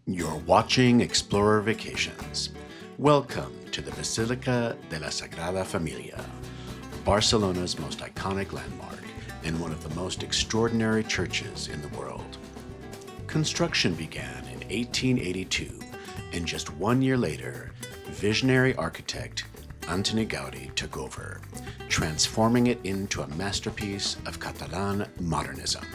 You're watching Explorer Vacations. Welcome to the Basílica de la Sagrada Familia, Barcelona's most iconic landmark and one of the most extraordinary churches in the world. Construction began in 1882, and just 1 year later, visionary architect Antoni Gaudí took over, transforming it into a masterpiece of Catalan Modernism.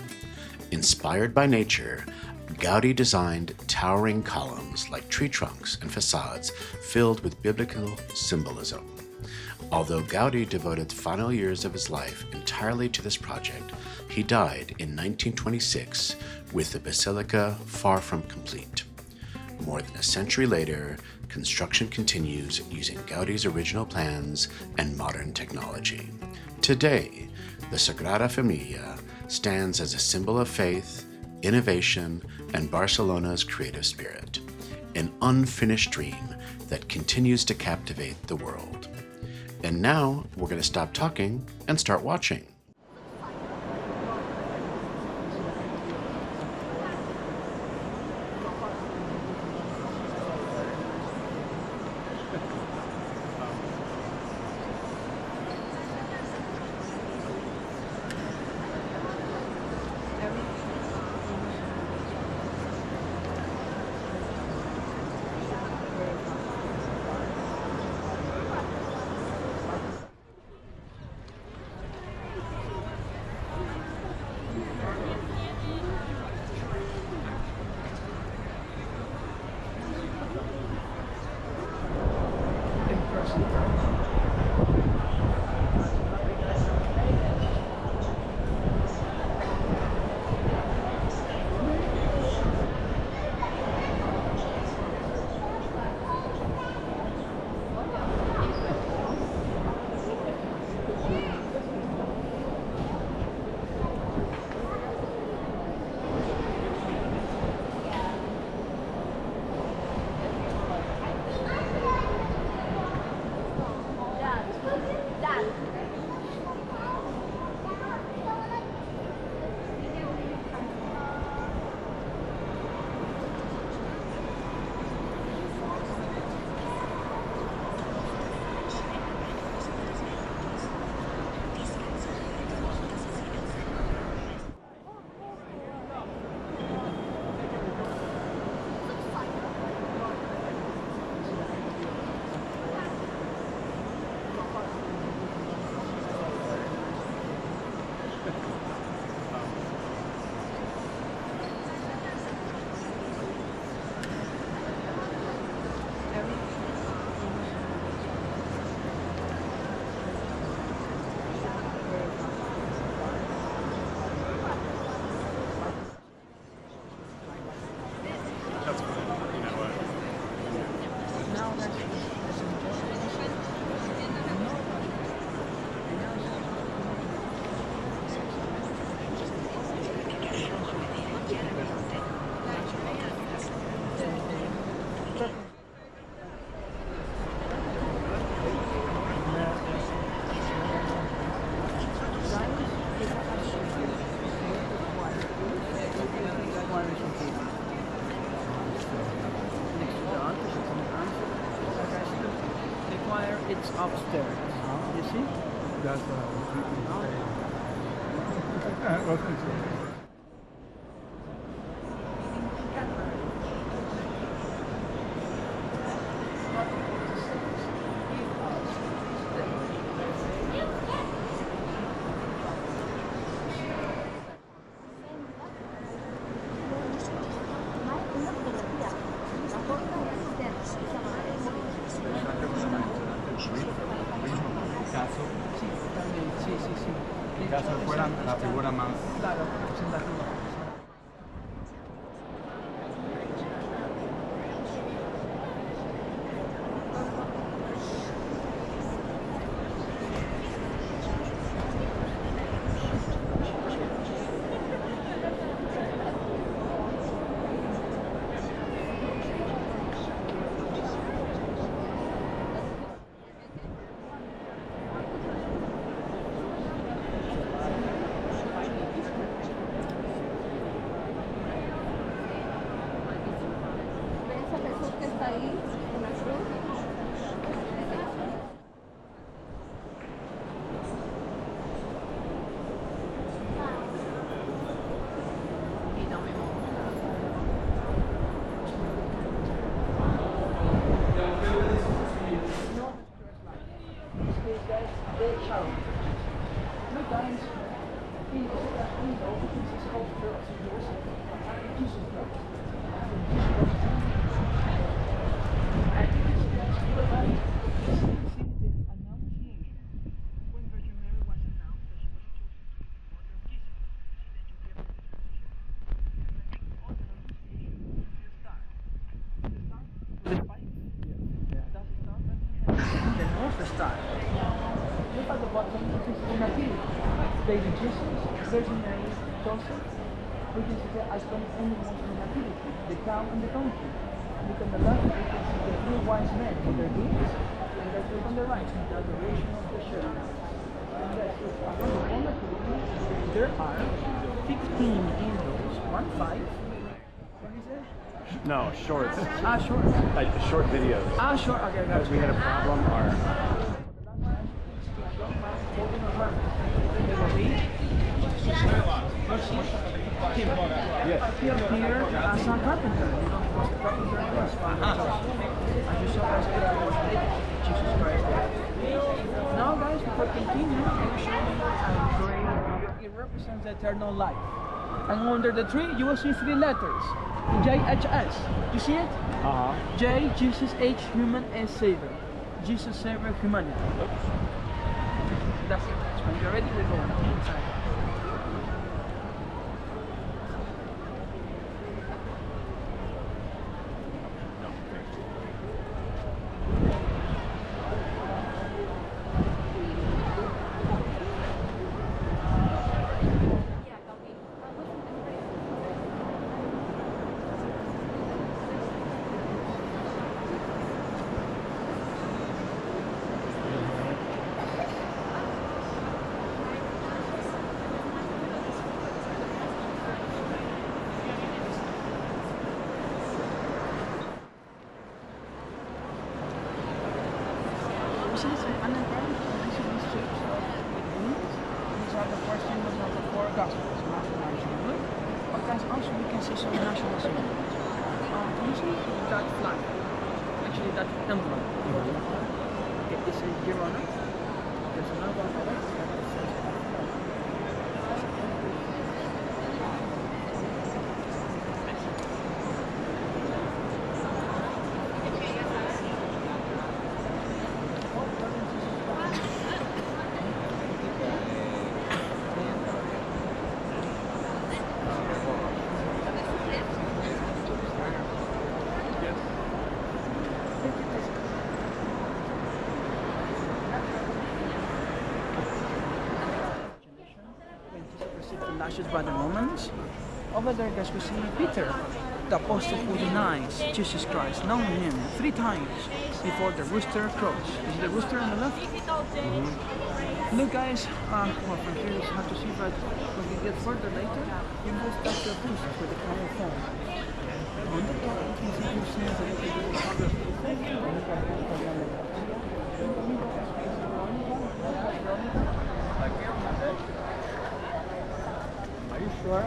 Inspired by nature, Gaudí designed towering columns like tree trunks and facades filled with biblical symbolism. Although Gaudí devoted the final years of his life entirely to this project, he died in 1926 with the basilica far from complete. More than a century later, construction continues using Gaudí's original plans and modern technology. Today, the Sagrada Familia stands as a symbol of faith, innovation, and Barcelona's creative spirit, an unfinished dream that continues to captivate the world. And now, we're going to stop talking and start watching. It's upstairs. You see? That's en caso fuera la figura más representativa. bottom, this is the nativity. Baby Jesus, Virgin Mary, Joseph, we can see the icon animals in the nativity, the cow and the donkey. Look on the left, we can see the three wise men with their gifts, and let's look on the right, the adoration of the shepherds. And let's look around the whole nativity. There are 15 angels, 1-5. What is it? No, shorts. Short. Like short videos. Short, okay, gotcha. We had a problem or yes. He appeared as a carpenter. You know, he was a carpenter. As you saw us Jesus Christ. Now, guys, before continuing, I'm showing you a great. It represents eternal life. And under the tree, you will see 3 letters. JHS. You see it? J, Jesus, H, human, S, Savior. Jesus, Savior, humanity. That's it. When you're ready, we go inside. By the Romans. Over there, guys, we see Peter, the apostle who denies Jesus Christ, knowing him 3 times before the rooster crows. You see the rooster on the left? Look, guys, well, from here it's hard to see, but when we get further later, you will start to appreciate with the camera phone. On the top, you can see your scenes that you can do the other Are you sure?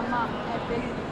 Ma è bellissimo.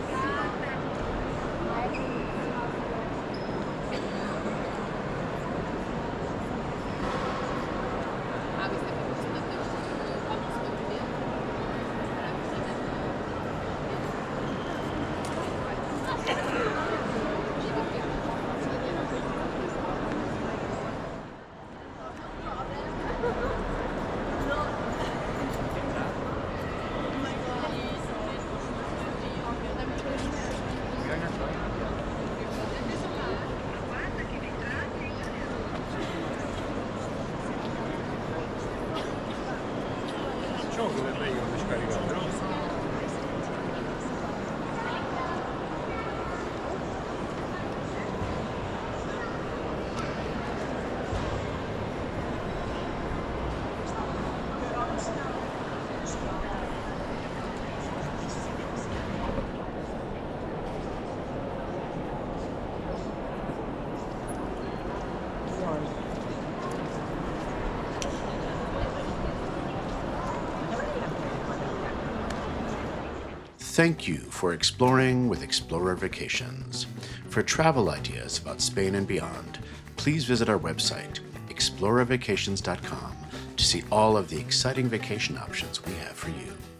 Thank you for exploring with Explorer Vacations. For travel ideas about Spain and beyond, please visit our website, explorervacations.com, to see all of the exciting vacation options we have for you.